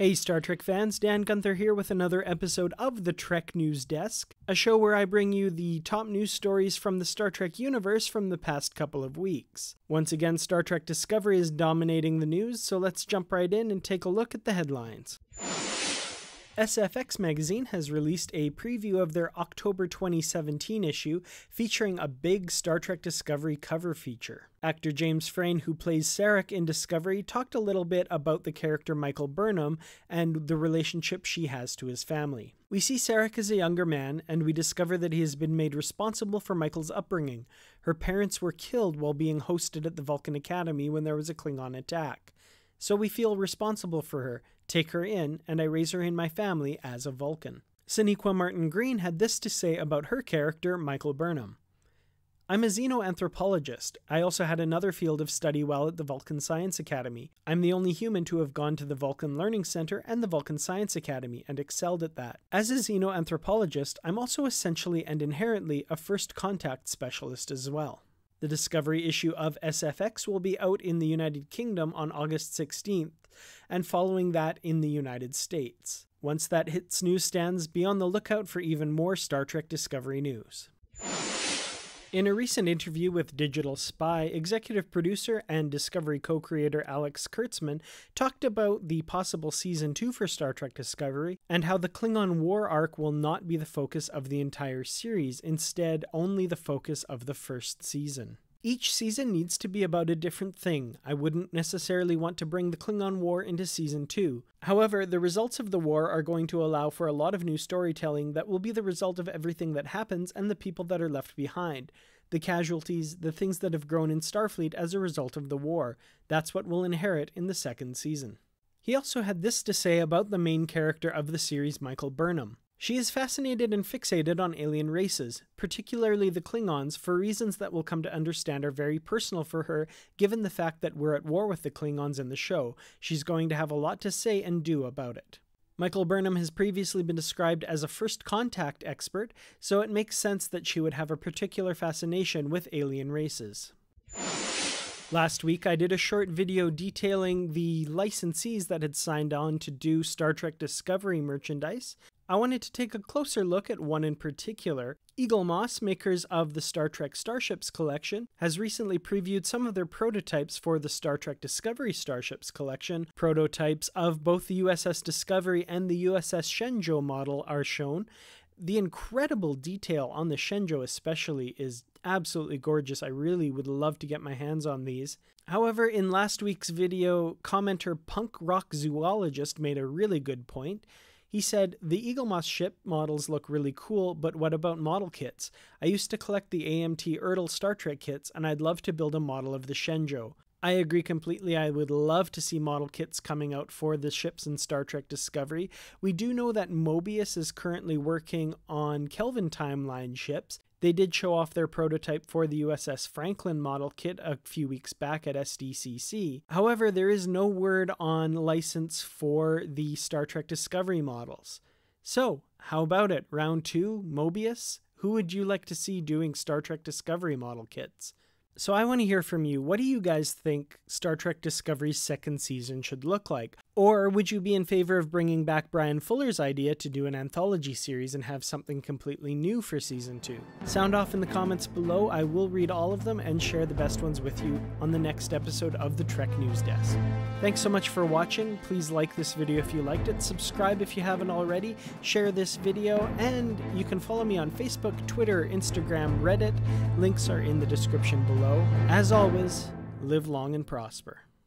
Hey Star Trek fans, Dan Gunther here with another episode of the Trek News Desk, a show where I bring you the top news stories from the Star Trek universe from the past couple of weeks. Once again, Star Trek Discovery is dominating the news, so let's jump right in and take a look at the headlines. SFX Magazine has released a preview of their October 2017 issue featuring a big Star Trek Discovery cover feature. Actor James Frain, who plays Sarek in Discovery, talked a little bit about the character Michael Burnham and the relationship she has to his family. We see Sarek as a younger man, and we discover that he has been made responsible for Michael's upbringing. Her parents were killed while being hosted at the Vulcan Academy when there was a Klingon attack. So we feel responsible for her, take her in, and I raise her in my family as a Vulcan. Sonequa Martin Green had this to say about her character, Michael Burnham. I'm a xenoanthropologist. I also had another field of study while at the Vulcan Science Academy. I'm the only human to have gone to the Vulcan Learning Center and the Vulcan Science Academy and excelled at that. As a xenoanthropologist, I'm also essentially and inherently a first contact specialist as well. The Discovery issue of SFX will be out in the United Kingdom on August 16th, and following that in the United States. Once that hits newsstands, be on the lookout for even more Star Trek Discovery news. In a recent interview with Digital Spy, executive producer and Discovery co-creator Alex Kurtzman talked about the possible Season 2 for Star Trek Discovery, and how the Klingon War arc will not be the focus of the entire series, instead only the focus of the first season. Each season needs to be about a different thing. I wouldn't necessarily want to bring the Klingon War into Season 2. However, the results of the war are going to allow for a lot of new storytelling that will be the result of everything that happens and the people that are left behind. The casualties, the things that have grown in Starfleet as a result of the war. That's what we'll inherit in the second season. He also had this to say about the main character of the series, Michael Burnham. She is fascinated and fixated on alien races, particularly the Klingons, for reasons that we'll come to understand are very personal for her, given the fact that we're at war with the Klingons in the show. She's going to have a lot to say and do about it. Michael Burnham has previously been described as a first contact expert, so it makes sense that she would have a particular fascination with alien races. Last week, I did a short video detailing the licensees that had signed on to do Star Trek Discovery merchandise. I wanted to take a closer look at one in particular. Eaglemoss, makers of the Star Trek Starships collection, has recently previewed some of their prototypes for the Star Trek Discovery Starships collection. Prototypes of both the USS Discovery and the USS Shenzhou model are shown. The incredible detail on the Shenzhou especially is absolutely gorgeous. I really would love to get my hands on these. However, in last week's video, commenter Punk Rock Zoologist made a really good point. He said, the Eaglemoss ship models look really cool, but what about model kits? I used to collect the AMT Ertl Star Trek kits, and I'd love to build a model of the Shenzhou. I agree completely. I would love to see model kits coming out for the ships in Star Trek Discovery. We do know that Mobius is currently working on Kelvin timeline ships. They did show off their prototype for the USS Franklin model kit a few weeks back at SDCC. However, there is no word on license for the Star Trek Discovery models. So, how about it? Round 2, Mobius? Who would you like to see doing Star Trek Discovery model kits? So I want to hear from you. What do you guys think Star Trek Discovery's second season should look like? Or would you be in favor of bringing back Brian Fuller's idea to do an anthology series and have something completely new for Season 2? Sound off in the comments below. I will read all of them and share the best ones with you on the next episode of the Trek News Desk. Thanks so much for watching. Please like this video if you liked it, subscribe if you haven't already, share this video, and you can follow me on Facebook, Twitter, Instagram, Reddit. Links are in the description below. As always, live long and prosper.